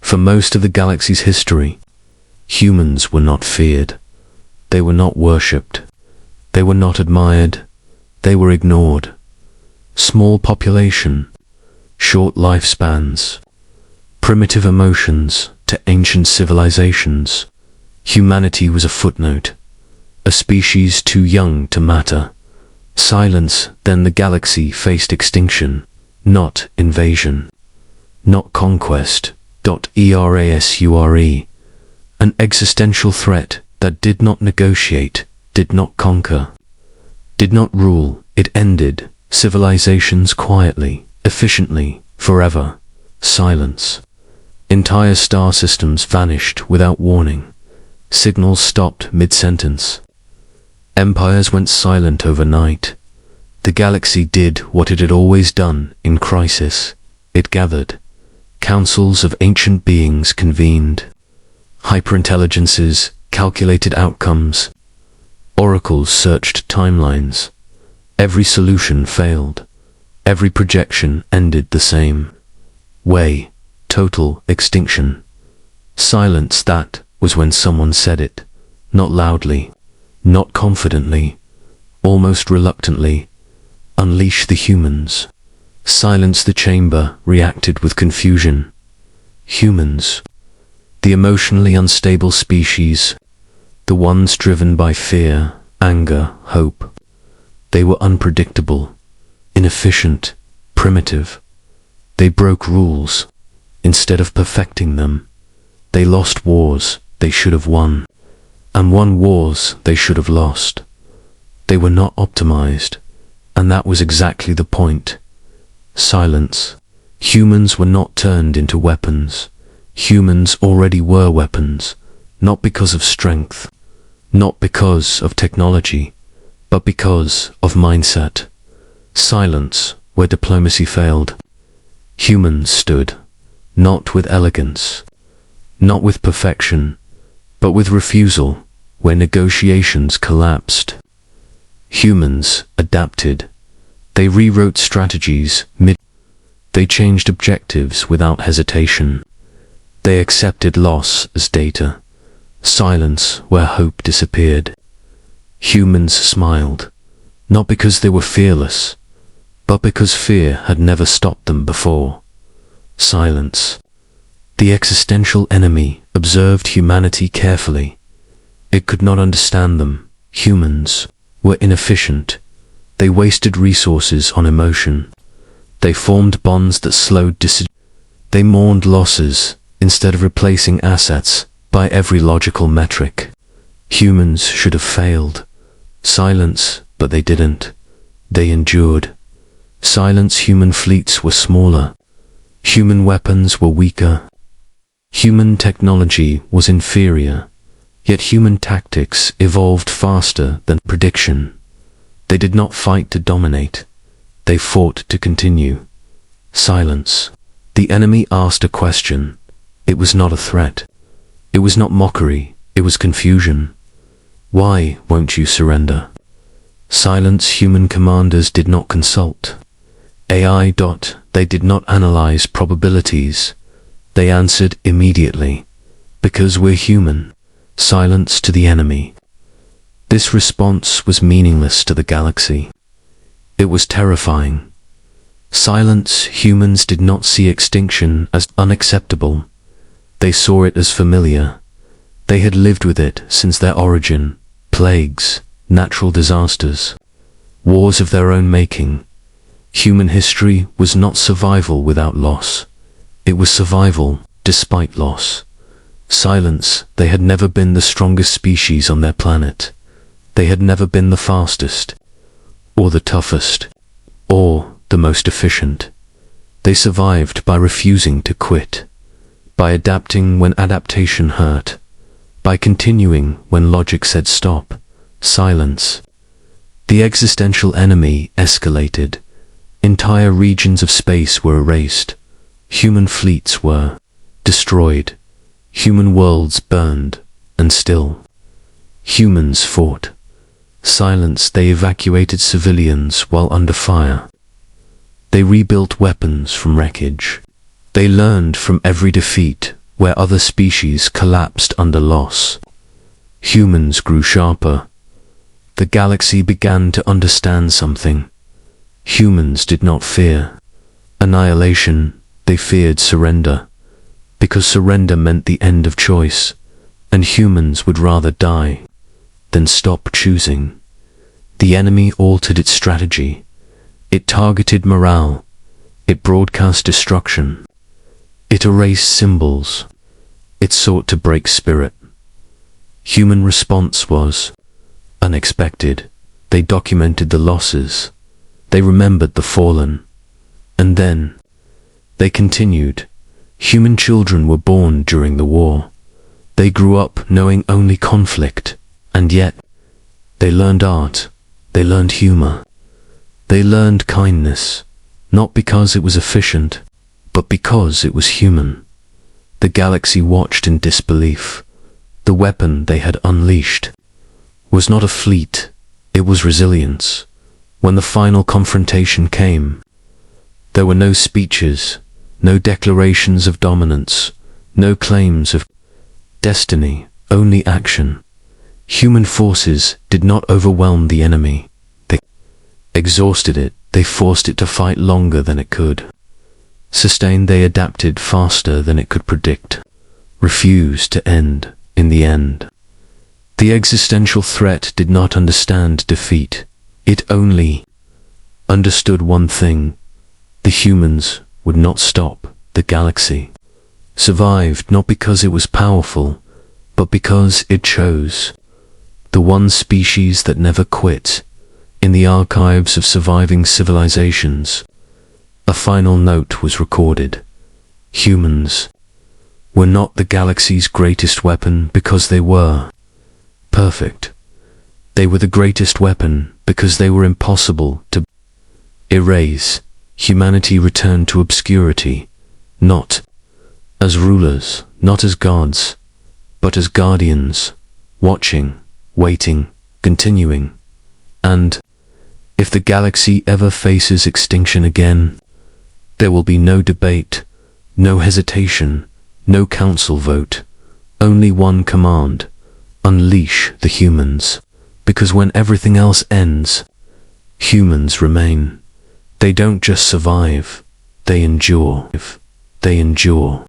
For most of the galaxy's history, humans were not feared. They were not worshipped. They were not admired. They were ignored. Small population, short lifespans, primitive emotions to ancient civilizations. Humanity was a footnote, a species too young to matter. Silence, then the galaxy faced extinction, not invasion, not conquest. Erasure, an existential threat that did not negotiate, did not conquer, did not rule. It ended civilizations quietly, efficiently, forever. Silence. Entire star systems vanished without warning. Signals stopped mid-sentence. Empires went silent overnight. The galaxy did what it had always done in crisis. It gathered. Councils of ancient beings convened. Hyperintelligences calculated outcomes. Oracles searched timelines. Every solution failed. Every projection ended the same way. Total extinction. Silence, that was when someone said it. Not loudly, not confidently, almost reluctantly. Unleash the humans. Silence. The chamber reacted with confusion. Humans. The emotionally unstable species. The ones driven by fear, anger, hope. They were unpredictable, inefficient, primitive. They broke rules. Instead of perfecting them, they lost wars they should have won, and won wars they should have lost. They were not optimized, and that was exactly the point. Silence. Humans were not turned into weapons. Humans already were weapons, not because of strength, not because of technology, but because of mindset. Silence, where diplomacy failed. Humans stood, not with elegance, not with perfection, but with refusal, where negotiations collapsed. Humans adapted. They rewrote strategies They changed objectives without hesitation. They accepted loss as data. Silence where hope disappeared. Humans smiled, not because they were fearless, but because fear had never stopped them before. Silence. The existential enemy observed humanity carefully. It could not understand them. Humans were inefficient. They wasted resources on emotion. They formed bonds that slowed They mourned losses instead of replacing assets by every logical metric. Humans should have failed. Silence, but they didn't. They endured. Silence. Human fleets were smaller. Human weapons were weaker. Human technology was inferior. Yet human tactics evolved faster than prediction. They did not fight to dominate. They fought to continue. Silence. The enemy asked a question. It was not a threat. It was not mockery. It was confusion. Why won't you surrender? Silence. Human commanders did not consult. AI. They did not analyze probabilities. They answered immediately. Because we're human. Silence to the enemy. This response was meaningless to the galaxy. It was terrifying. Silence. Humans did not see extinction as unacceptable. They saw it as familiar. They had lived with it since their origin. Plagues, natural disasters, wars of their own making. Human history was not survival without loss. It was survival despite loss. Silence. They had never been the strongest species on their planet. They had never been the fastest, or the toughest, or the most efficient. They survived by refusing to quit, by adapting when adaptation hurt, by continuing when logic said stop. Silence. The existential enemy escalated. Entire regions of space were erased. Human fleets were destroyed. Human worlds burned, and still humans fought. Silence. They evacuated civilians while under fire. They rebuilt weapons from wreckage. They learned from every defeat, where other species collapsed under loss. Humans grew sharper. The galaxy began to understand something. Humans did not fear annihilation, they feared surrender, because surrender meant the end of choice, and humans would rather die than stop choosing. The enemy altered its strategy. It targeted morale. It broadcast destruction. It erased symbols. It sought to break spirit. Human response was unexpected. They documented the losses. They remembered the fallen. And then they continued. Human children were born during the war. They grew up knowing only conflict, and yet they learned art. They learned humor. They learned kindness, not because it was efficient, but because it was human. The galaxy watched in disbelief. The weapon they had unleashed was not a fleet, it was resilience. When the final confrontation came, there were no speeches, no declarations of dominance, no claims of destiny, only action. Human forces did not overwhelm the enemy. They exhausted it. They forced it to fight longer than it could. Sustained, they adapted faster than it could predict. Refused to end in the end. The existential threat did not understand defeat. It only understood one thing. The humans would not stop. The galaxy survived not because it was powerful, but because it chose. The one species that never quit. In the archives of surviving civilizations, a final note was recorded. Humans were not the galaxy's greatest weapon because they were perfect. They were the greatest weapon because they were impossible to erase. Humanity returned to obscurity, not as rulers, not as gods, but as guardians, watching, waiting, continuing. And if the galaxy ever faces extinction again, there will be no debate, no hesitation, no council vote, only one command: unleash the humans. Because when everything else ends, humans remain. They don't just survive, they endure. They endure.